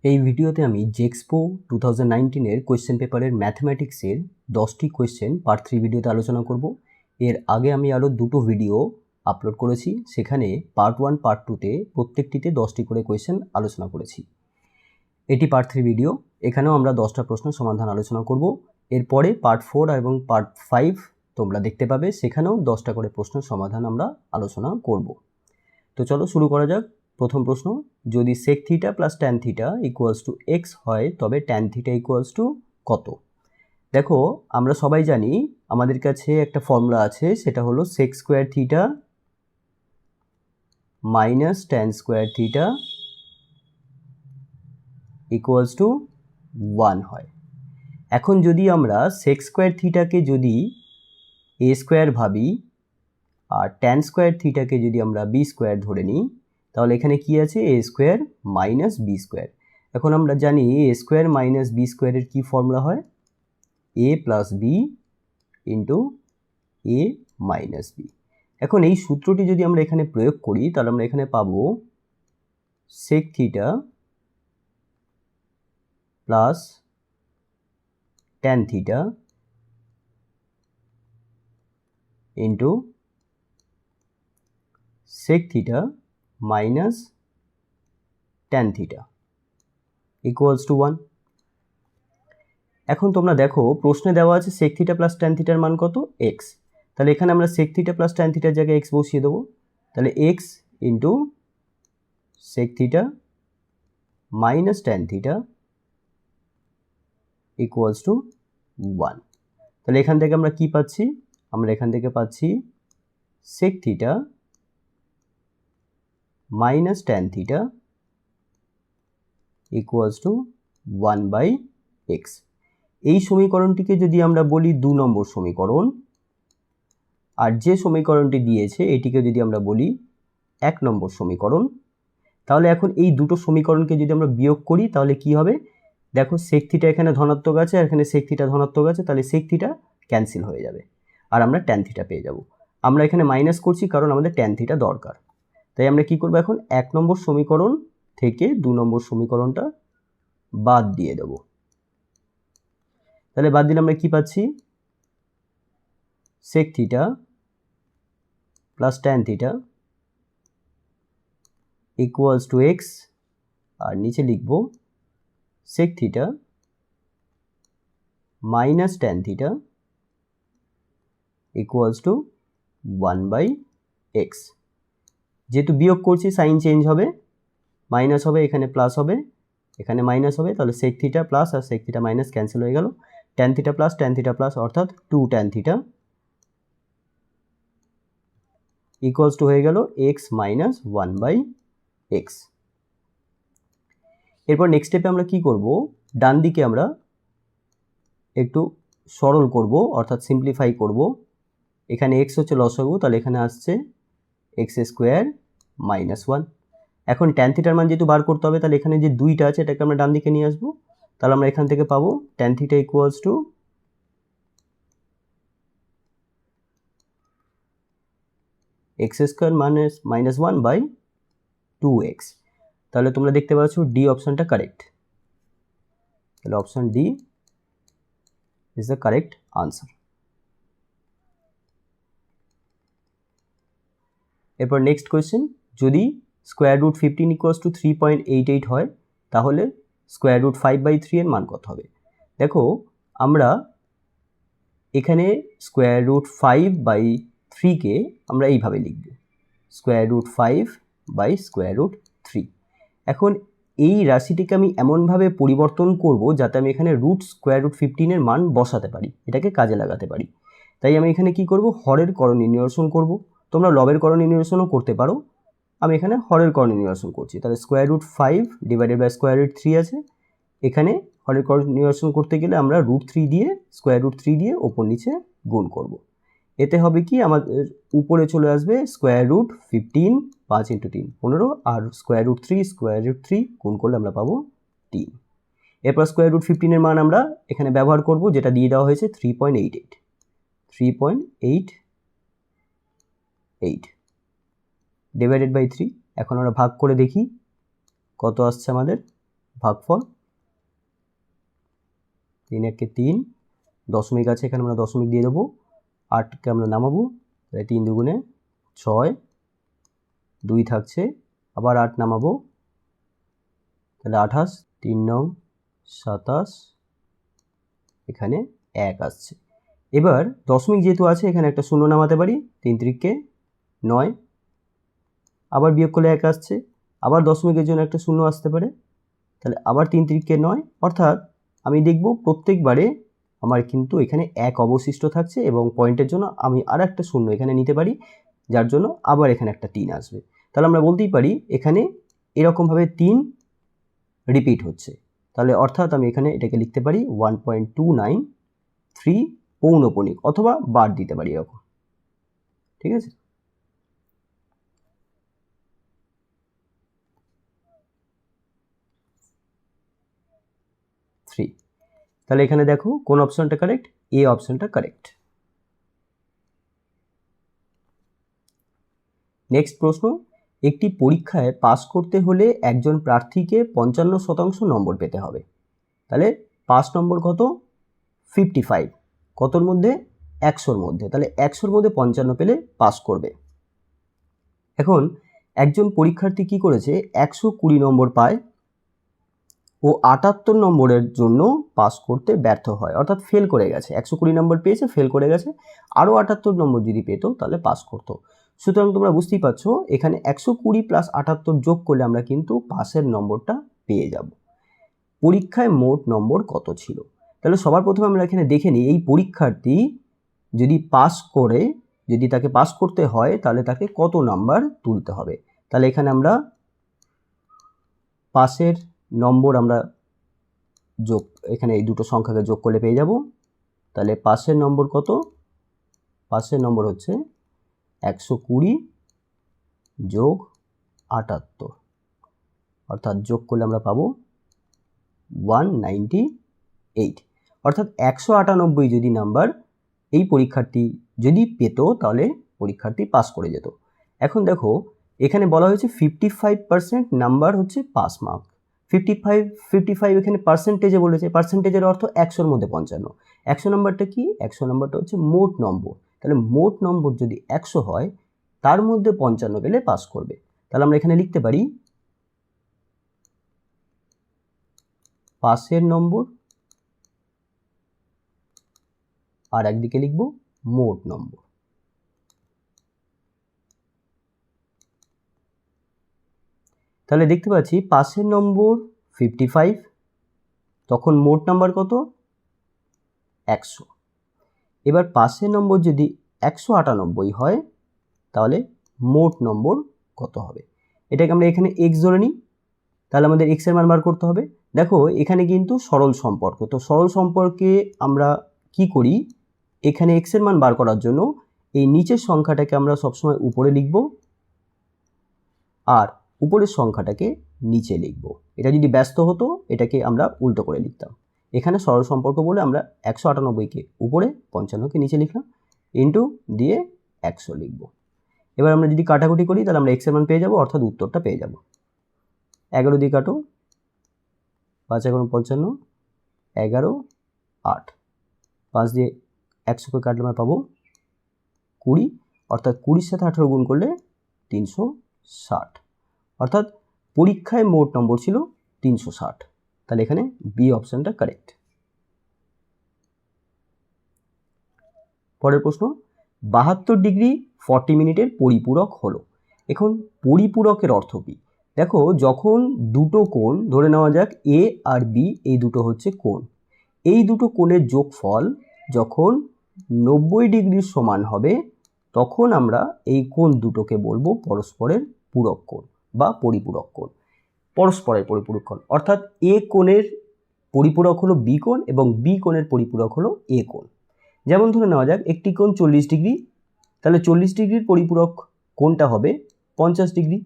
এই ভিডিওতে আমি জেক্সপো 2019 কোয়েশ্চেন পেপারের ম্যাথমেটিক্সের 10টি কোয়েশ্চেন পার্ট 3 ভিডিওতে আলোচনা করব। এর আগে আমি আরও দুটো ভিডিও আপলোড করেছি, সেখানে পার্ট 1 পার্ট 2তে প্রত্যেকটিতে 10টি করে কোয়েশ্চেন আলোচনা করেছি। এটি পার্ট 3 ভিডিও, এখানেও আমরা 10টা প্রশ্ন সমাধান আলোচনা করব। এরপরে পার্ট 4 এবং পার্ট 5 তোমরা দেখতে পাবে, সেখানেও 10টা করে প্রশ্নের সমাধান আমরা আলোচনা করব। তো চলো শুরু করা যাক। প্রথম প্রশ্ন, যদি sec theta plus tan theta equals to x হয় তবে ট্যান থিটা ইকুয়ালস টু কত? দেখো, আমরা সবাই জানি আমাদের কাছে একটা ফর্মুলা আছে, সেটা হলো sec square theta minus tan square theta equals two 1 হয়। এখন যদি আমরা sec স্কোয়ার থিটাকে যদি a স্কোয়ার ভাবি আর ট্যান স্কোয়ার থিটাকে যদি আমরা b স্কোয়ার ধরে নিই, তাহলে এখানে কি আছে? a square minus b square. এখন আমরা জানি a স্কোয়ার মাইনাস b স্কোয়ারের কি ফর্মুলা হয়? a plus b into a minus b। এখন এই সূত্রটি যদি আমরা এখানে প্রয়োগ করি, তাহলে আমরা এখানে পাবো sec theta plus tan theta into sec theta minus tan theta equals two 1। এখন তোমরা দেখো, প্রশ্নে দেওয়া আছে sec থিটা প্লাস ট্যান থিটার মান কত? x। তাহলে এখানে আমরা sec থিটা প্লাস ট্যান থিটার জায়গায় x বসিয়ে দেবো। তাহলে x into sec theta minus tan theta equals two 1। তাহলে এখান থেকে আমরা কি পাচ্ছি? আমরা এখান থেকে পাচ্ছি sec theta minus tan theta equals to 1/x। এই সমীকরণটিকে যদি আমরা বলি 2 নম্বর সমীকরণ, আর যে সমীকরণটি দিয়েছে এটিকে যদি আমরা বলি 1 নম্বর সমীকরণ, তাহলে এখন এই দুটো সমীকরণকে যদি আমরা বিয়োগ করি তাহলে কি হবে? দেখো, sec থিটা এখানে ধনাত্মক আছে আর এখানে sec থিটা ধনাত্মক আছে, তাহলে sec থিটা ক্যান্সেল হয়ে যাবে আর আমরা ট্যান থিটা পেয়ে যাব। আমরা এখানে মাইনাস করছি কারণ আমাদের ট্যান থিটা দরকার। তাই আমরা কি করব? এখন 1 নম্বর সমীকরণ থেকে 2 নম্বর সমীকরণটা বাদ দিয়ে দেব। তাহলে বাদ দিলে আমরা কি পাচ্ছি? sec theta plus tan theta equals to x, আর নিচে লিখব sec theta minus tan theta equals to 1/x। যেহেতু বিয়োগ করছি সাইন চেঞ্জ হবে, মাইনাস হবে, এখানে প্লাস হবে, এখানে মাইনাস হবে, তাহলে sec থিটা প্লাস আর sec থিটা মাইনাস ক্যান্সেল হয়ে গেল। ট্যান থিটা প্লাস অর্থাৎ 2 ট্যান থিটা ইকুয়ালস টু হয়ে গেল x মাইনাস 1/x। এরপর নেক্সট স্টেপে আমরা কি করব? ডান দিকে আমরা একটু সরল করব, অর্থাৎ সিম্পলিফাই করব। এখানে x হচ্ছে লসাগু, তাহলে এখানে আসছে x স্কোয়ার মাইনাস 1। এখন ট্যান থিটার মান যেহেতু বার করতে হবে, তাহলে এখানে যে 2টা আছে এটাকে আমরা ডান দিকে নিয়ে আসবো। তাহলে আমরা এখান থেকে পাবো tan theta equals two x square minus 1/2x। তাহলে তোমরা দেখতে পাচ্ছ ডি অপশনটা কারেক্ট। তাহলে option D is the correct answer. এরপর নেক্সট কোয়েশ্চেন, যদি স্কোয়ার রুট 15 ইকুয়ালস টু 3.88 হয় তাহলে স্কোয়ার রুট 5/3 এর মান কত হবে? দেখো, আমরা এখানে স্কোয়ার রুট 5/3কে আমরা এইভাবে লিখব, স্কোয়ার রুট 5/3। এখন এই রাশিটিকে আমি এমনভাবে পরিবর্তন করব যাতে আমি এখানে স্কোয়ার রুট 15 এর মান বসাতে পারি, এটাকে কাজে লাগাতে পারি। তাই আমি এখানে কি করব? হরের করণীয় নিরসন করব। তোমরা লবের করণীয় নিরসনও করতে পারো, আমি এখানে হরের করণীয় নিরসন করছি। তাহলে square root 5 divided by square root 3 আছে, এখানে হরের করণীয় নিরসন করতে গেলে আমরা √3 দিয়ে স্কোয়ার রুট 3 দিয়ে ওপর নিচে গুণ করব। এতে হবে কি? আমাদের উপরে চলে আসবে স্কোয়ার রুট 15, 5 × 3 15, আর স্কোয়ার রুট 3 গুণ করলে আমরা পাবো 3। এরপর স্কোয়ার রুট 15 এর মান আমরা এখানে ব্যবহার করব, যেটা দিয়ে দেওয়া হয়েছে 3.88 ডিভাইডেড বাই 3। এখন আমরা ভাগ করে দেখি কত আসছে আমাদের। ভাগফল 3 একে 3, দশমিক আছে এখানে আমরা দশমিক দিয়ে দেবো, 8কে আমরা নামাবো, তাহলে 3 দুগুণে 6, 2 থাকছে, আবার 8 নামাবো, তাহলে 28, 3 নং 27, এখানে 1 আসছে। এবার দশমিক যেহেতু আছে এখানে একটা শূন্য নামাতে পারি, 3 3কে 9, আবার বিয়োগ করলে 1 আসছে, আবার দশমিকের জন্য একটা শূন্য আসতে পারে, তাহলে আবার 3 3কে 9, অর্থাৎ আমি দেখব প্রত্যেকবারে আমার কিন্তু এখানে 1 অবশিষ্ট থাকছে এবং পয়েন্টের জন্য আমি আর একটা শূন্য এখানে নিতে পারি, যার জন্য আবার এখানে একটা 3 আসবে। তাহলে আমরা বলতেই পারি এখানে এরকমভাবে 3 রিপিট হচ্ছে, তাহলে অর্থাৎ আমি এখানে এটাকে লিখতে পারি 1.293 পৌনঃপুনিক, অথবা বার দিতে পারি এরকম, ঠিক আছে। তাহলে এখানে দেখো কোন অপশনটা কারেক্ট, এ অপশনটা কারেক্ট। নেক্সট প্রশ্ন, একটি পরীক্ষায় পাস করতে হলে একজন প্রার্থীকে 55% নম্বর পেতে হবে। তাহলে পাস নম্বর কত, 55, কতর মধ্যে, 100-র মধ্যে, তাহলে 100-র মধ্যে 55 পেলে পাস করবে। এখন একজন পরীক্ষার্থী কি করেছে, 120 নম্বর পায় ও 78 নম্বরের জন্য পাস করতে ব্যর্থ হয়, অর্থাৎ ফেল করে গেছে, 120 নম্বর পেয়েছে, ফেল করে গেছে, আরও 78 নম্বর যদি পেত তাহলে পাস করতো। সুতরাং তোমরা বুঝতেই পারছো এখানে 120 + 78 যোগ করলে আমরা কিন্তু পাসের নম্বরটা পেয়ে যাব। পরীক্ষায় মোট নম্বর কত ছিল, তাহলে সবার প্রথমে আমরা এখানে দেখে নিই এই পরীক্ষার্থী যদি পাস করে, যদি তাকে পাস করতে হয় তাহলে তাকে কত নাম্বার তুলতে হবে। তাহলে এখানে আমরা পাসের নম্বর আমরা যোগ, এখানে এই দুটো সংখ্যাকে যোগ করলে পেয়ে যাব। তাহলে পাসের নম্বর কত, পাসের নম্বর হচ্ছে 120 যোগ 78, অর্থাৎ যোগ করলে আমরা পাবো 198, অর্থাৎ 198 যদি নাম্বার এই পরীক্ষার্থী যদি পেত তাহলে পরীক্ষার্থী পাস করে যেত। এখন দেখো এখানে বলা হয়েছে 55% নাম্বার হচ্ছে পাস মার্ক, 55 এখানে পার্সেন্টেজে বলেছে, পার্সেন্টেজের অর্থ 100-র মধ্যে 55, 100 নাম্বারটা কি, 100 নাম্বারটা হচ্ছে মোট নম্বর, তাহলে মোট নম্বর যদি 100 হয় তার মধ্যে 55 পেলে পাস করবে। তাহলে আমরা এখানে লিখতে পারি পাসের নম্বর, আর একদিকে লিখব মোট নম্বর। তাহলে দেখতে পাচ্ছি পাসের নম্বর 55, তখন মোট নাম্বার কত, 100। এবার পাসের নম্বর যদি 198 হয় তাহলে মোট নম্বর কত হবে, এটাকে আমরা এখানে x ধরে নিই, তাহলে আমাদের x এর মান বার করতে হবে। দেখো এখানে কিন্তু সরল সম্পর্ক, তো সরল সম্পর্কে আমরা কি করি, এখানে x এর মান বার করার জন্য এই নিচের সংখ্যাটাকে আমরা সবসময় উপরে লিখব আর উপরের সংখ্যাটাকে নিচে লিখব। এটা যদি ব্যস্ত হতো এটাকে আমরা উল্টো করে লিখতাম। এখানে সরল সম্পর্ক বলে আমরা 198কে উপরে, 55কে নিচে লিখলাম, ইন্টু দিয়ে 100 লিখব। এবার আমরা যদি কাটাকুটি করি তাহলে আমরা x এর মান পেয়ে যাব, অর্থাৎ উত্তরটা পেয়ে যাব। 11 দিয়ে কাটো, 5 × 55, 11, 8, 5 দিয়ে 100কে কাটলে আমরা পাবো 20, অর্থাৎ 20-র সাথে 18 গুণ করলে 360, অর্থাৎ পরীক্ষায় মোট নম্বর ছিল 360। তাহলে এখানে বি অপশনটা কারেক্ট। পরের প্রশ্ন, 72 ডিগ্রি 40 মিনিটের পরিপূরক হলো। এখন পরিপূরকের অর্থ কি, দেখো যখন দুটো কোণ, ধরে নেওয়া যাক এ আর বি, এই দুটো হচ্ছে কোণ, এই দুটো কোণের যোগফল যখন 90 ডিগ্রির সমান হবে তখন আমরা এই কোণ দুটোকে বলবো পরস্পরের পূরক কোণ বা পরিপূরক কোণ, পরস্পরের পরিপূরক কোণ, অর্থাৎ এ কোণের পরিপূরক হলো বি কোণ এবং বি কোণের পরিপূরক হলো এ কোণ। যেমন ধরে নেওয়া যাক একটি কোণ 40 ডিগ্রি, তাহলে 40 ডিগ্রির পরিপূরক কোণটা হবে 50 ডিগ্রি,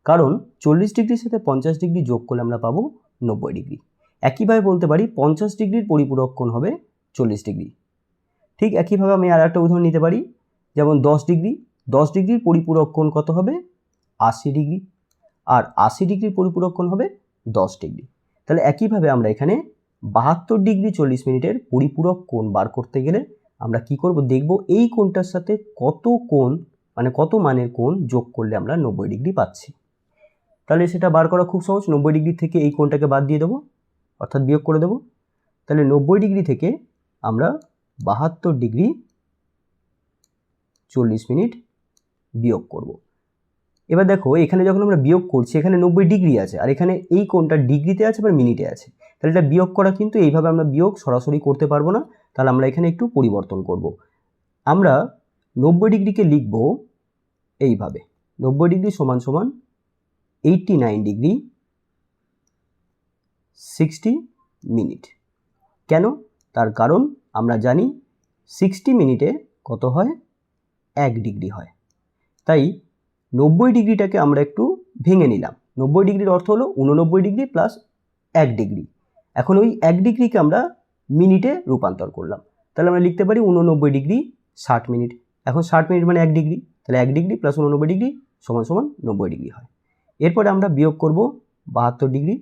কারণ 40 ডিগ্রির সাথে 50 ডিগ্রি যোগ করলে আমরা পাবো 90 ডিগ্রি। একইভাবে বলতে পারি 50 ডিগ্রির পরিপূরক কোণ হবে 40 ডিগ্রি। ঠিক একইভাবে আমি আর একটা উদাহরণ নিতে পারি, যেমন 10 ডিগ্রি, 10 ডিগ্রির পরিপূরক কোণ কত হবে, 80 ডিগ্রি, আর 80 ডিগ্রির পরিপূরক কোণ হবে 10 ডিগ্রি। তাহলে একইভাবে আমরা এখানে 72 ডিগ্রি 40 মিনিটের পরিপূরক কোণ বার করতে গেলে আমরা কি করব, দেখব এই কোণটার সাথে কত কোণ মানে কত মানের কোণ যোগ করলে আমরা 90 ডিগ্রি পাচ্ছি। তাহলে সেটা বার করা খুব সহজ। 90 ডিগ্রি থেকে এই কোণটাকে বাদ দিয়ে দেবো, অর্থাৎ বিয়োগ করে দেবো। তাহলে 90 ডিগ্রি থেকে আমরা 72 ডিগ্রি 40 মিনিট বিয়োগ করব। এবার দেখো এখানে যখন আমরা বিয়োগ করছি এখানে 90 ডিগ্রি আছে, আর এখানে এই কোণটা ডিগ্রিতে আছে বা মিনিটে আছে। তাহলে এটা বিয়োগ করা কিন্তু এইভাবে আমরা বিয়োগ সরাসরি করতে পারবো না, তাহলে আমরা এখানে একটু পরিবর্তন করব। আমরা 90 ডিগ্রিকে লিখব এইভাবে, 90 ডিগ্রি সমান সমান 89 ডিগ্রি 60 মিনিট। কেন? তার কারণ আমরা জানি 60 মিনিটে কত হয়, 1 ডিগ্রি হয়। তাই 90 ডিগ্রিটাকে আমরা একটু ভেঙে নিলাম। 90 ডিগ্রির অর্থ হলো 89 ডিগ্রি প্লাস 1 ডিগ্রি। এখন ওই 1 ডিগ্রিকে আমরা মিনিটে রূপান্তর করলাম। তাহলে আমরা লিখতে পারি 89 ডিগ্রি 60 মিনিট। এখন 60 মিনিট মানে 1 ডিগ্রি, তাহলে 1 ডিগ্রি প্লাস 89 ডিগ্রি সমান সমান 90 ডিগ্রি হয়। এরপরে আমরা বিয়োগ করব 72 ডিগ্রি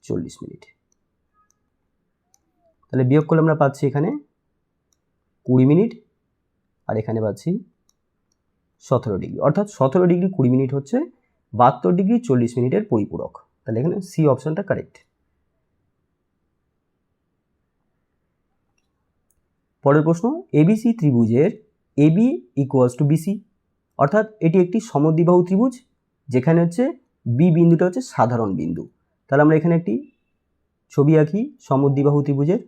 40 মিনিট। তাহলে বিয়োগ করলে আমরা পাচ্ছি এখানে 20 মিনিট, আর এখানে পাচ্ছি 17 ডিগ্রি, অর্থাৎ 17 ডিগ্রি 20 মিনিট হচ্ছে 72 ডিগ্রি 40 মিনিটের পরিপূরক। তাহলে এখানে সি অপশনটা কারেক্ট। পরের প্রশ্ন, এবিসি ত্রিভুজের এবি ইকুয়ালস টু বিসি, অর্থাৎ এটি একটি সমদ্বিবাহু ত্রিভুজ যেখানে হচ্ছে বি বিন্দুটা হচ্ছে সাধারণ বিন্দু। তাহলে আমরা এখানে একটি ছবি আঁকি সমদ্বিবাহু ত্রিভুজের।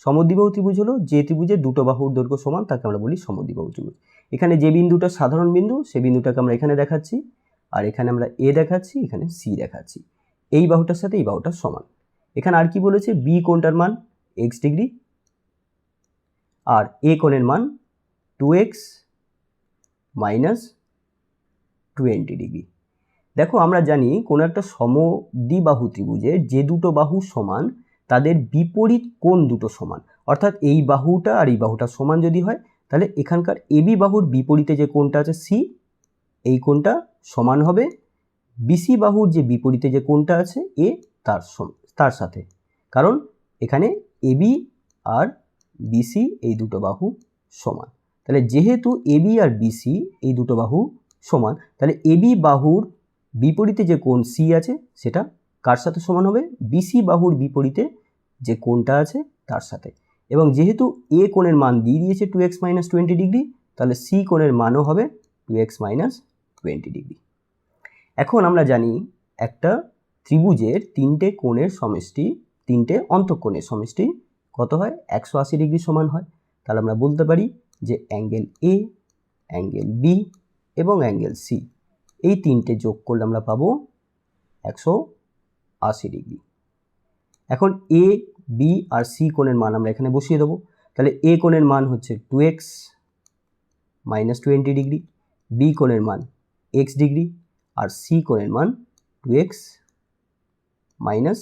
সমদ্বিবাহু ত্রিভুজ হলো যে ত্রিভুজের দুটো বাহুর দৈর্ঘ্য সমান, তাকে আমরা বলি সমদ্বিবাহু ত্রিভুজ। এখানে যে বিন্দুটা সাধারণ বিন্দু সেই বিন্দুটাকে আমরা এখানে দেখাচ্ছি, আর এখানে আমরা এ দেখাচ্ছি, এখানে সি দেখাচ্ছি। এই বাহুটার সাথে এই বাহুটার সমান। এখানে আর কি বলেছে, বি কোণটার মান এক্স ডিগ্রি আর এ কোণের মান 2x মাইনাস 20 ডিগ্রি। দেখো আমরা জানি কোনো একটা সমদ্বিবাহু ত্রিভুজের যে দুটো বাহু সমান তাদের বিপরীত কোণ দুটো সমান, অর্থাৎ এই বাহুটা আর এই বাহুটা সমান যদি হয় তাহলে এখানকার এবি বাহুর বিপরীতে যে কোণটা আছে সি, এই কোণটা সমান হবে বিসি বাহুর যে বিপরীতে যে কোণটা আছে এ তার সাথে। কারণ এখানে এবি আর বিসি এই দুটো বাহু সমান। তাহলে যেহেতু এবি আর বিসি এই দুটো বাহু সমান, তাহলে এবি বাহুর বিপরীতে যে কোণ সি আছে সেটা কার সাথে সমান হবে, বিসি বাহুর বিপরীতে যে কোণটা আছে তার সাথে। এবং যেহেতু এ কোণের মান দিয়ে দিয়েছে 2x মাইনাস 20 ডিগ্রি, তাহলে সি কোণের মানও হবে 2x মাইনাস 20 ডিগ্রি। এখন আমরা জানি একটা ত্রিভুজের তিনটে কোণের সমষ্টি, তিনটে অন্তঃকোণের সমষ্টি কত হয়, 180 ডিগ্রি সমান হয়। তাহলে আমরা বলতে পারি যে অ্যাঙ্গেল এ, অ্যাঙ্গেল বি এবং অ্যাঙ্গেল সি এই তিনটে যোগ করলে আমরা পাবো 180 ডিগ্রি। এখন এ, বি আর সি কোণের মান আমরা এখানে বসিয়ে দেবো। তাহলে এ কোণের মান হচ্ছে 2x মাইনাস 20 ডিগ্রি, বি কোণের মান x ডিগ্রি আর সি কোণের মান 2x minus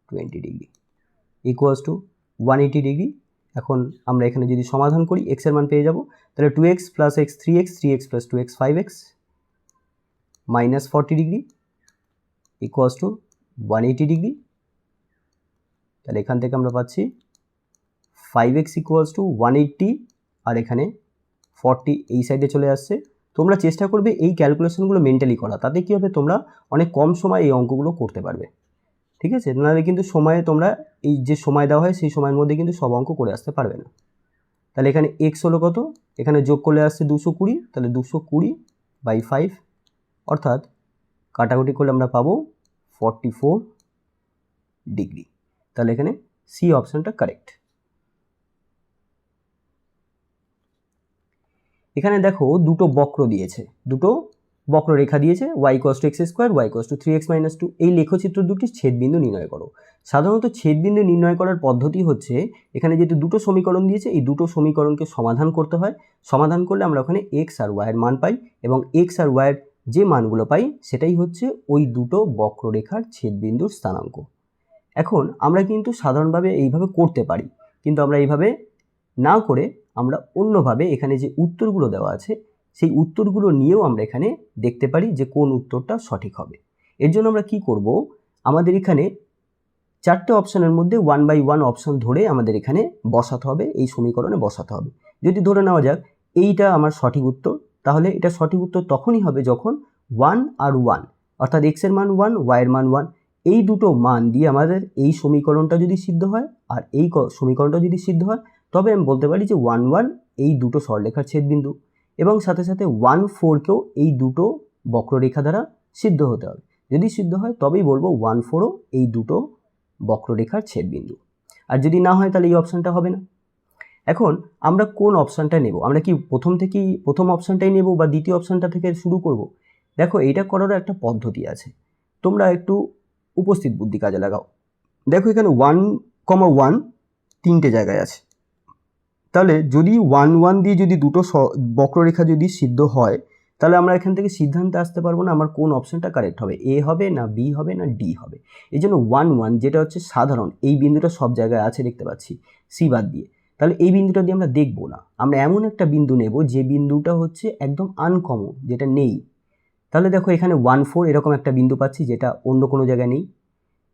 20 degree equals to 180 degree. এখন আমরা এখানে যদি সমাধান করি x এর মান পেয়ে যাব। তাহলে 2x plus x 3x, 3x plus 2x 5x minus 40 degree equals to 180 degree. তাহলে এখান থেকে আমরা পাচ্ছি 5x ইকুয়ালস টু 180 আর এখানে 40 এই সাইডে চলে আসছে। তোমরা চেষ্টা করবে এই ক্যালকুলেশনগুলো মেন্টালি করা, তাতে কী হবে তোমরা অনেক কম সময় এই অঙ্কগুলো করতে পারবে। ঠিক আছে, নাহলে কিন্তু সময়ে তোমরা এই যে সময় দেওয়া হয় সেই সময়ের মধ্যে কিন্তু সব অঙ্ক করে আসতে পারবে না। তাহলে এখানে x হলো কত, এখানে যোগ করলে আসছে 220, তাহলে 220/5 অর্থাৎ কাটাকুটি করলে আমরা পাবো 44 ডিগ্রি। তাহলে এখানে সি অপশনটা কারেক্ট। এখানে দেখো দুটো বক্র দিয়েছে, দুটো বক্ররেখা দিয়েছে, y = x², y = 3x - 2। এই লেখচিত্র দুটির ছেদবিন্দু নির্ণয় করো। সাধারণত ছেদবিন্দু নির্ণয় করার পদ্ধতি হচ্ছে এখানে যেহেতু দুটো সমীকরণ দিয়েছে এই দুটো সমীকরণকে সমাধান করতে হয়। সমাধান করলে আমরা ওখানে x আর y এর মান পাই এবং x আর y এর যে মানগুলো পাই সেটাই হচ্ছে ওই দুটো বক্ররেখার ছেদবিন্দুর স্থানাঙ্ক। এখন আমরা কিন্তু সাধারণভাবে এইভাবে করতে পারি, কিন্তু আমরা এইভাবে না করে আমরা অন্যভাবে এখানে যে উত্তরগুলো দেওয়া আছে সেই উত্তরগুলো নিয়েও আমরা এখানে দেখতে পারি যে কোন উত্তরটা সঠিক হবে। এর জন্য আমরা কি করব, আমাদের এখানে 4টে অপশানের মধ্যে 1/1 অপশান ধরে আমাদের এখানে বসাতে হবে, এই সমীকরণে বসাতে হবে। যদি ধরে নেওয়া যাক এইটা আমার সঠিক উত্তর, তাহলে এটা সঠিক উত্তর তখনই হবে যখন 1 আর 1 অর্থাৎ x এর মান 1, y এর মান 1, এই দুটো মান দিয়ে আমাদের এই সমীকরণটা যদি সিদ্ধ হয় আর এই সমীকরণটা যদি সিদ্ধ হয়, তবে আমি বলতে পারি যে 1, 1 এই দুটো সরলরেখার ছেদবিন্দু, এবং সাথে সাথে 1, 4কেও এই দুটো বক্ররেখা দ্বারা সিদ্ধ হতে হবে। যদি সিদ্ধ হয় তবেই বলবো 1, 4ও এই দুটো বক্ররেখার ছেদবিন্দু। আর যদি না হয় তাহলে এই অপশানটা হবে না। এখন আমরা কোন অপশানটা নেব? আমরা কি প্রথম অপশানটাই নেব বা দ্বিতীয় অপশানটা থেকে শুরু করব? দেখো এইটা করারও একটা পদ্ধতি আছে, তোমরা একটু উপস্থিত বুদ্ধি কাজে লাগাও। দেখো এখানে 1, 1 তিনটে জায়গায় আছে, তাহলে যদি 1, 1 দিয়ে যদি দুটো বক্ররেখা যদি সিদ্ধ হয়, তাহলে আমরা এখান থেকে সিদ্ধান্তে আসতে পারবো না আমার কোন অপশানটা কারেক্ট হবে, এ হবে না বি হবে না ডি হবে। এই জন্য 1, 1 যেটা হচ্ছে সাধারণ, এই বিন্দুটা সব জায়গায় আছে দেখতে পাচ্ছি সি বাদ দিয়ে, তাহলে এই বিন্দুটা দিয়ে আমরা দেখবো না, আমরা এমন একটা বিন্দু নেব যে বিন্দুটা হচ্ছে একদম আনকমন, যেটা নেই। তাহলে দেখো এখানে 1, 4 এরকম একটা বিন্দু পাচ্ছি যেটা অন্য কোনো জায়গায় নেই।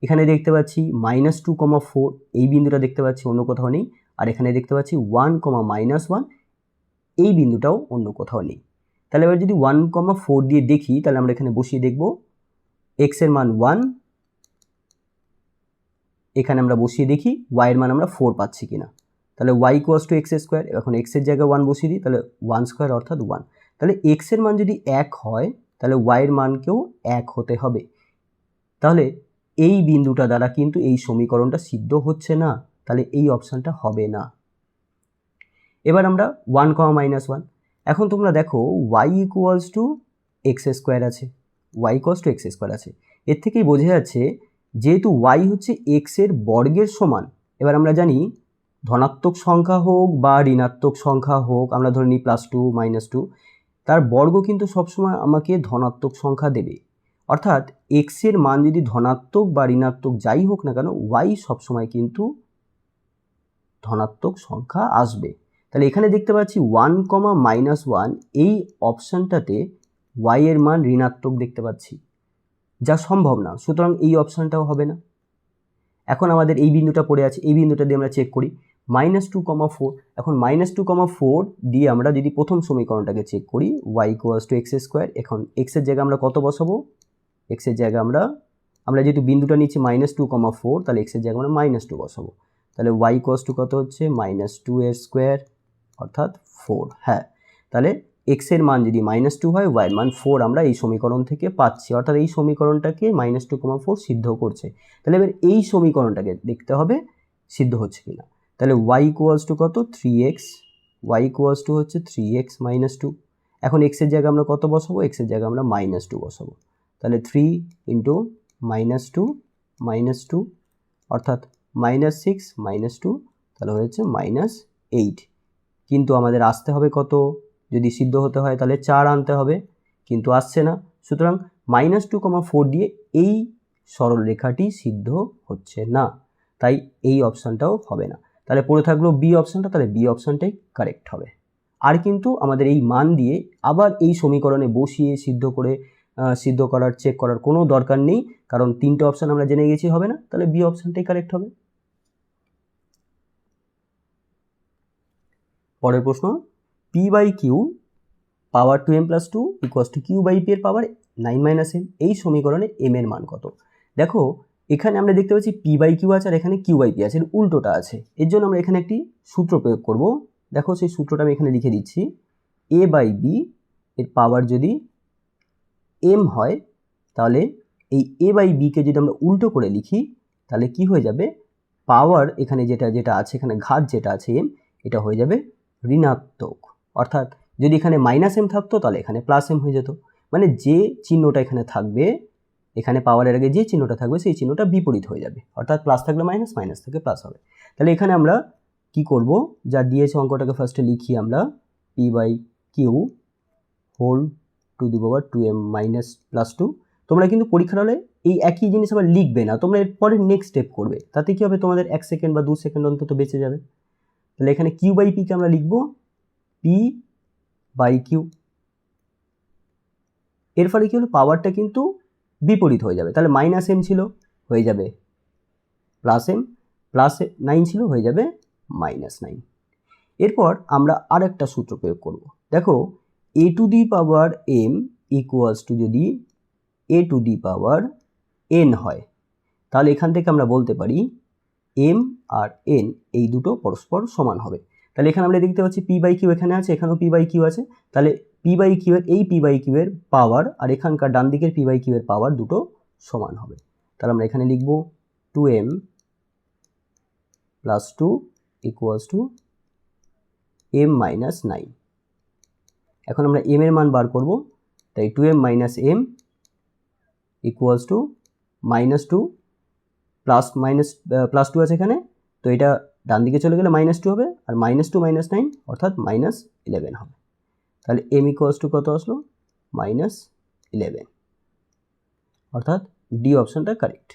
এখানে দেখতে পাচ্ছি -2, 4 এই বিন্দুটা দেখতে পাচ্ছি অন্য কোথাও নেই। আর এখানে দেখতে পাচ্ছি 1, -1 এই বিন্দুটাও অন্য কোথাও নেই। তাহলে এবার যদি 1, 4 দিয়ে দেখি, তাহলে আমরা এখানে বসিয়ে দেখব x এর মান 1, এখানে আমরা বসিয়ে দেখি y এর মান আমরা 4 পাচ্ছি কিনা। তাহলে y = x², এখন x এর জায়গায় 1 বসিয়ে দিই, তাহলে 1² অর্থাৎ 1। তাহলে x এর মান যদি 1 হয় তাহলে y এর মানকেও 1 হতে হবে। তাহলে এই বিন্দুটা দ্বারা কিন্তু এই সমীকরণটা সিদ্ধ হচ্ছে না, তাহলে এই অপশানটা হবে না। এবার আমরা 1, -1, এখন তোমরা দেখো y = x² আছে, y = x² আছে, এর থেকেই বোঝা যাচ্ছে যেহেতু y হচ্ছে x এর বর্গের সমান। এবার আমরা জানি ধনাত্মক সংখ্যা হোক বা ঋণাত্মক সংখ্যা হোক, আমরা ধরে নিই +2, -2, তার বর্গ কিন্তু সবসময় আমাকে ধনাত্মক সংখ্যা দেবে। অর্থাৎ x এর মান যদি ধনাত্মক বা ঋণাত্মক যাই হোক না কেন, y সবসময় কিন্তু ধনাত্মক সংখ্যা আসবে। তাহলে এখানে দেখতে পাচ্ছি 1, -1 এই অপশানটাতে y এর মান ঋণাত্মক দেখতে পাচ্ছি, যা সম্ভব না, সুতরাং এই অপশানটাও হবে না। এখন আমাদের এই বিন্দুটা পড়ে আছে, এই বিন্দুটা দিয়ে আমরা চেক করি -2, 4। এখন -2, 4 দিয়ে আমরা যদি প্রথম সমীকরণটাকে চেক করি y = x², এখন x এর জায়গায় আমরা কত বসাবো, x এর জায়গায় আমরা যেহেতু বিন্দুটা নিচ্ছি -2, 4, তাহলে x এর জায়গায় আমরা -2 বসাবো। তাহলে y = কত হচ্ছে -2² অর্থাৎ 4। হ্যাঁ, তাহলে x এর মান যদি -2 হয়, y এর মান 4 আমরা এই সমীকরণ থেকে পাচ্ছি, অর্থাৎ এই সমীকরণটাকে -2, 4 সিদ্ধ করছে। তাহলে এবার এই সমীকরণটাকে দেখতে হবে সিদ্ধ হচ্ছে কিনা। তাহলে y = কত 3x, y = হচ্ছে 3x - 2। এখন x এর জায়গায় আমরা কত বসাবো, x এর জায়গায় আমরা -2 বসাবো। তাহলে 3 × -2 অর্থাৎ -6 - 2, তাহলে হয়েছে -8। কিন্তু আমাদের আসতে হবে কত, যদি সিদ্ধ হতে হয় তাহলে 4 আনতে হবে, কিন্তু আসছে না, সুতরাং -2, 4 দিয়ে এই সরল রেখাটি সিদ্ধ হচ্ছে না, তাই এই অপশানটাও হবে না। তাহলে পড়ে থাকলো বি অপশানটা, তাহলে বি অপশানটাই কারেক্ট হবে। আর কিন্তু আমাদের এই মান দিয়ে আবার এই সমীকরণে বসিয়ে সিদ্ধ করার চেক করার কোনো দরকার নেই, কারণ তিনটে অপশান আমরা জেনে গেছি হবে না, তাহলে বি অপশানটাই কারেক্ট হবে। পরের প্রশ্ন, p/q পাওয়ার 2m+2 = q/p এর পাওয়ার 9 - m, এই সমীকরণে m এর মান কত? দেখো এখানে আমরা দেখতে পাচ্ছি p/q আছে আর এখানে q/p আছে, এর উল্টোটা আছে। এর জন্য আমরা এখানে একটি সূত্র প্রয়োগ করব। দেখো সেই সূত্রটা আমি এখানে লিখে দিচ্ছি, a/b এর পাওয়ার যদি m হয়, তাহলে এই a/b কে যদি আমরা উল্টো করে লিখি তাহলে কি হয়ে যাবে, পাওয়ার এখানে যেটা আছে, এখানে ঘাত যেটা আছে m, এটা হয়ে যাবে ঋণাত্মক। অর্থাৎ যদি এখানে -m থাকতো তাহলে এখানে +m হয়ে যেত, মানে যে চিহ্নটা এখানে থাকবে, এখানে পাওয়ারের আগে যে চিহ্নটা থাকবে সেই চিহ্নটা বিপরীত হয়ে যাবে, অর্থাৎ প্লাস থাকলে মাইনাস, মাইনাস থেকে প্লাস হবে। তাহলে এখানে আমরা কি করব, যা দিয়েছে অঙ্কটাকে ফার্স্টে লিখি আমরা p/q whole to the power 2m - +2। তোমরা কিন্তু পরীক্ষার হলে এই একই জিনিস আবার লিখবে না, তোমরা এরপরে নেক্সট স্টেপ করবে, তাতে কি হবে, তোমাদের 1 সেকেন্ড বা 2 সেকেন্ড অন্তত বেঁচে যাবে। তাহলে এখানে q/p কে আমরা লিখব p/q। এর ফলে কি হলো, পাওয়ারটা কিন্তু বিপরীত হয়ে যাবে। তাহলে -m ছিল, হয়ে যাবে +m, +9 ছিল হয়ে যাবে -9। এরপর আমরা আরেকটা সূত্র প্রয়োগ করব। দেখো a to the power m equals to যদি a to the power n হয়, তাহলে এখান থেকে আমরা বলতে পারি m আর n এই দুটো পরস্পর সমান হবে। তাহলে এখানে আমরা দেখতে পাচ্ছি p/q এখানে আছে, এখানেও p/q আছে, তাহলে p/q এর এই p/q এর পাওয়ার আর এখানকার ডান দিকের p/q এর পাওয়ার দুটো সমান হবে। তাহলে আমরা এখানে লিখব 2m + 2 ইকুয়ালস টু m - 9। এখন আমরা m এর মান বার করব, তাই 2m - m ইকুয়ালস টু -2 +2 আছে এখানে, তো এটা ডান দিকে চলে গেলে -2 হবে, আর -2 - 9 অর্থাৎ -11 হবে। তাহলে m ইকুয়ালস টু কত আসলো? -11, অর্থাৎ ডি অপশনটা কারেক্ট।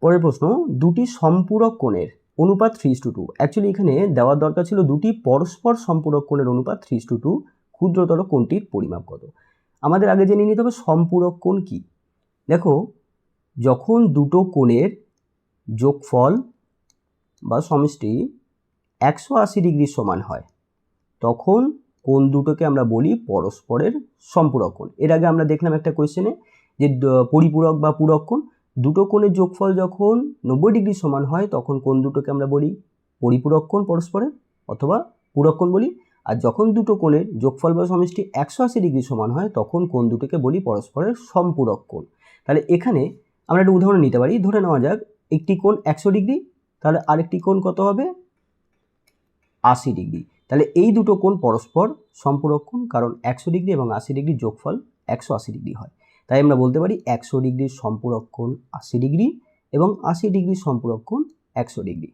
পরের প্রশ্ন, দুটি সম্পূরক কোণের অনুপাত 3:2। অ্যাকচুয়ালি এখানে দেওয়ার দরকার ছিল দুটি পরস্পর সম্পূরক কোণের অনুপাত 3:2, ক্ষুদ্রতর কোণটির পরিমাপ কত। আমাদের আগে জেনে নিতে হবে সম্পূরক কোণ কি। দেখো যখন দুটো কোণের যোগফল বা সমষ্টি 180 ডিগ্রি সমান হয় তখন কোণ দুটোকে আমরা বলি পরস্পরের সম্পূরক কোণ। এর আগে আমরা দেখলাম একটা কোয়েশ্চেনে যে পরিপূরক বা পূরক কোণ, দুটো কোণের যোগফল যখন 90 ডিগ্রি সমান হয় তখন কোণ দুটোকে আমরা বলি পরিপূরক কোণ পরস্পরের অথবা পূরক কোণ বলি, আর যখন দুটো কোণের যোগফল বা সমষ্টি 180 ডিগ্রি সমান হয় তখন কোণ দুটোকে বলি পরস্পরের সম্পূরক কোণ। তাহলে এখানে আমরা একটা উদাহরণ নিতে পারি, ধরে নেওয়া যাক একটি কোণ 100 ডিগ্রি, তাহলে আরেকটি কোণ কত হবে? 80 ডিগ্রি। তাহলে এই দুটো কোণ পরস্পর সম্পূরক কোণ, কারণ 100 ডিগ্রি এবং 80 ডিগ্রির যোগফল 180 ডিগ্রি হয়। তাই আমরা বলতে পারি 100 ডিগ্রির সম্পূরক কোণ 80 ডিগ্রি এবং 80 ডিগ্রির সম্পূরক কোণ 100 ডিগ্রি।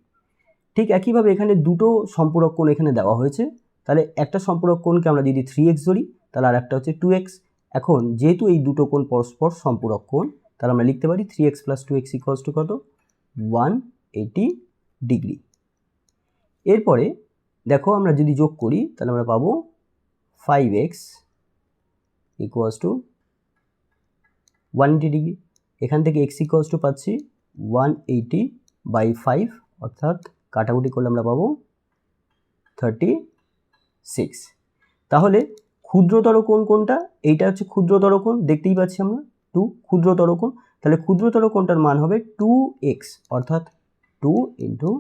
ঠিক একইভাবে এখানে দুটো সম্পূরক কোণ এখানে দেওয়া হয়েছে, তাহলে একটা সম্পূরক কোণকে আমরা যদি 3x ধরি তাহলে আর একটা হচ্ছে 2x। এখন যেহেতু এই দুটো কোণ পরস্পর সম্পূরক কোণ, তাহলে আমরা লিখতে পারি 3x + 2x ইকুয়ালস টু কত? 180 ডিগ্রি। এরপরে দেখো আমরা যদি যোগ করি তাহলে আমরা পাবো 5x ইকুয়ালস টু 180 ডিগ্রি। এখান থেকে x ইকুয়ালস টু পাচ্ছি 180/5, অর্থাৎ কাটাকুটি করলে আমরা পাবো 36। তাহলে ক্ষুদ্রতর কোণ কোনটা? এইটা হচ্ছে ক্ষুদ্রতর কোণ, দেখতেই পাচ্ছি আমরা 2 ক্ষুদ্রতর কোণ। তাহলে ক্ষুদ্রতর কোণটার মান হবে 2x, অর্থাৎ 2 ×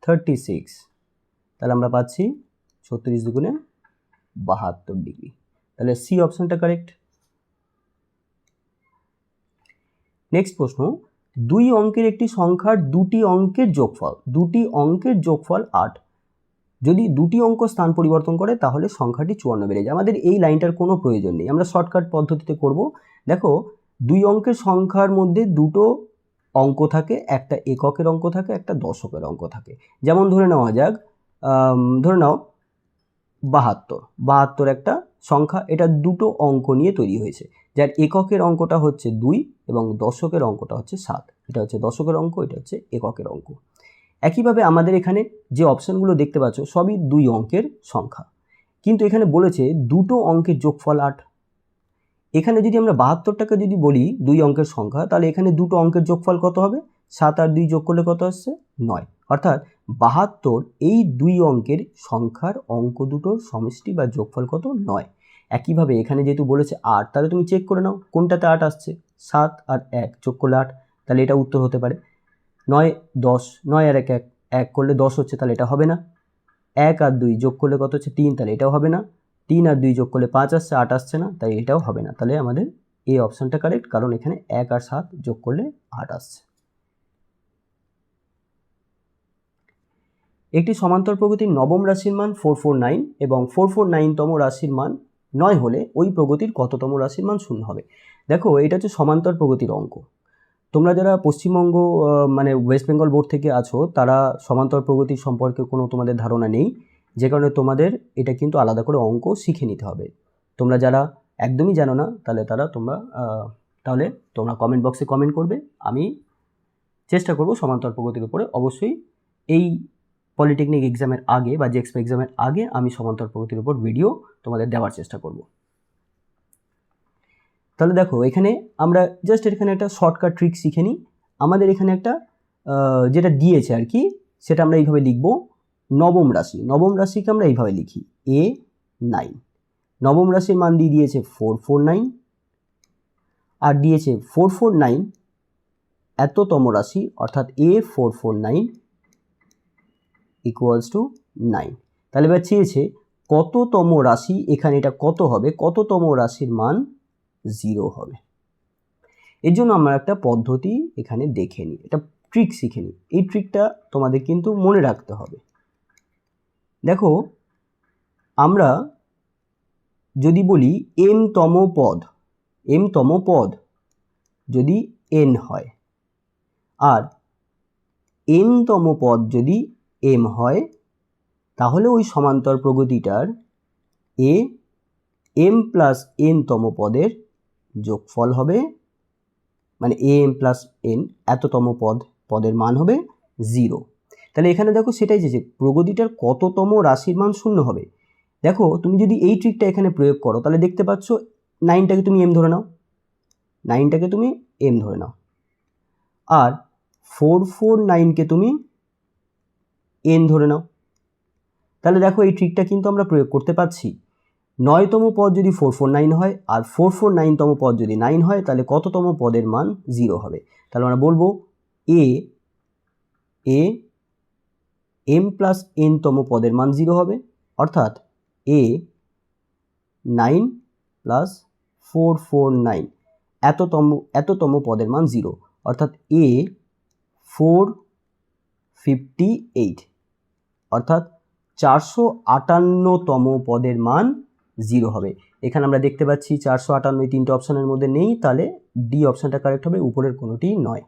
36। তাহলে আমরা পাচ্ছি 36 দুগুণে 72 ডিগ্রি। তাহলে সি অপশনটা কারেক্ট। নেক্সট প্রশ্ন, দুই অঙ্কের একটি সংখ্যার দুটি অঙ্কের যোগফল 8। যদি দুটি অঙ্ক স্থান পরিবর্তন করে তাহলে সংখ্যাটি 54 বেড়ে যায়। আমাদের এই লাইনটার কোনো প্রয়োজন নেই, আমরা শর্টকাট পদ্ধতিতে করব। দেখো দুই অঙ্কের সংখ্যার মধ্যে দুটো অঙ্ক থাকে, একটা এককের অঙ্ক থাকে, একটা দশকের অঙ্ক থাকে। যেমন ধরে নেওয়া যাক, ধরে নাও 72 একটা সংখ্যা, এটা দুটো অঙ্ক নিয়ে তৈরি হয়েছে, যার এককের অঙ্কটা হচ্ছে 2 এবং দশকের অঙ্কটা হচ্ছে 7। এটা হচ্ছে দশকের অঙ্ক, এটা হচ্ছে এককের অঙ্ক। একইভাবে আমাদের এখানে যে অপশানগুলো দেখতে পাচ্ছ সবই দুই অঙ্কের সংখ্যা, কিন্তু এখানে বলেছে দুটো অঙ্কের যোগফল 8। এখানে যদি আমরা 72টাকে যদি বলি দুই অঙ্কের সংখ্যা, তাহলে এখানে দুটো অঙ্কের যোগফল কত হবে? 7 আর 2 যোগ করলে কত আসছে? 9। অর্থাৎ 72 এই দুই অঙ্কের সংখ্যার অঙ্ক দুটোর সমষ্টি বা যোগফল কত? 9। একইভাবে এখানে যেহেতু বলেছে 8, তাহলে তুমি চেক করে নাও কোনটাতে 8 আসছে। 7 আর 1 যোগ করলে 8, তাহলে এটা উত্তর হতে পারে। 9 10, 9 আর 1 1 করলে 10 হচ্ছে, তাহলে এটা হবে না। 1 আর 2 যোগ করলে কত হচ্ছে? 3, তাহলে এটাও হবে না। 3 আর 2 যোগ করলে 5 আসছে, 8 আসছে না, তাই এটাও হবে না। তাহলে আমাদের এই অপশানটা কারেক্ট, কারণ এখানে 1 আর 7 যোগ করলে 8 আসছে। একটি সমান্তর প্রগতির নবম রাশির মান 449 এবং 449তম রাশির মান 9 হলে ওই প্রগতির কততম রাশির মান 0 হবে। দেখো এটা হচ্ছে সমান্তর প্রগতির অঙ্ক। তোমরা যারা পশ্চিমবঙ্গ মানে ওয়েস্ট বেঙ্গল বোর্ড থেকে আছো তারা সমান্তর প্রগতির সম্পর্কে কোনো তোমাদের ধারণা নেই, যে কারণে তোমাদের এটা কিন্তু আলাদা করে অঙ্ক শিখে নিতে হবে। তোমরা যারা একদমই জানো না তাহলে তোমরা কমেন্ট বক্সে কমেন্ট করবে, আমি চেষ্টা করব সমান্তর প্রগতির উপরে অবশ্যই এই পলিটেকনিক এক্সামের আগে বা জেএক্সপো এক্সামের আগে আমি সমান্তর প্রগতির উপর ভিডিও তোমাদের দেওয়ার চেষ্টা করব। তাহলে দেখো এখানে আমরা জাস্ট এখানে একটা শর্টকাট ট্রিক শিখে নিই। আমাদের এখানে একটা যেটা দিয়েছে আর কি, সেটা আমরা এইভাবে লিখব। নবম রাশিকে আমরা এইভাবে লিখি A9। নবম রাশির মান দিয়েছে 449, আর দিয়েছে 449 এততম রাশি, অর্থাৎ A449 ইকুয়ালস টু 9। তাহলে এবার চেয়েছে কততম রাশি, এখানে এটা কত হবে, কততম রাশির মান 0 হবে। এর জন্য আমরা একটা পদ্ধতি এখানে দেখে নিই, একটা ট্রিক শিখে নিই। এই ট্রিকটা তোমাদের কিন্তু মনে রাখতে হবে। দেখো আমরা যদি বলি m তম পদ যদি n হয়, আর n তম পদ যদি m হয়, তাহলে ওই সমান্তর প্রগতিটার m প্লাস n তম পদের যোগফল হবে, মানে am প্লাস n এততম পদের মান হবে 0। তাহলে এখানে দেখো সেটাই যে প্রগতিটার কততম রাশির মান 0 হবে। দেখো তুমি যদি এই ট্রিকটা এখানে প্রয়োগ করো, তাহলে দেখতে পাচ্ছ 9টাকে তুমি m ধরে নাও, 9টাকে তুমি m ধরে নাও, আর 449কে তুমি n ধরে নাও। তাহলে দেখো এই ট্রিকটা কিন্তু আমরা প্রয়োগ করতে পারছি। 9তম পদ যদি 449 হয়, আর 449তম পদ যদি 9 হয়, তাহলে কততম পদের মান 0 হবে। তাহলে আমরা বলবো m প্লাস n তম পদের মান 0 হবে, অর্থাৎ A9 প্লাস 449 এততম পদের মান 0, অর্থাৎ A458, অর্থাৎ 458তম পদের মান 0 হবে। এখানে আমরা দেখতে পাচ্ছি 458 এই তিনটে অপশনের মধ্যে নেই, তাহলে ডি অপশনটা কারেক্ট হবে, উপরের কোনোটি নয়।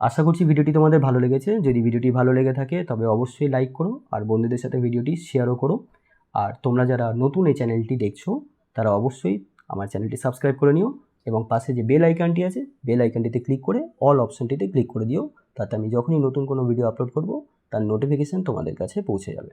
আশা করছি ভিডিওটি তোমাদের ভালো লেগেছে। যদি ভিডিওটি ভালো লেগে থাকে তবে অবশ্যই লাইক করো, আর বন্ধুদের সাথে ভিডিওটি শেয়ারও করো। আর তোমরা যারা নতুন এই চ্যানেলটি দেখছো তারা অবশ্যই আমার চ্যানেলটি সাবস্ক্রাইব করে নিও, এবং পাশে যে বেল আইকনটি আছে বেল আইকনটিতে ক্লিক করে অল অপশনটিতে ক্লিক করে দিও, তাতে আমি যখনই নতুন কোনো ভিডিও আপলোড করব তার নোটিফিকেশান তোমাদের কাছে পৌঁছে যাবে।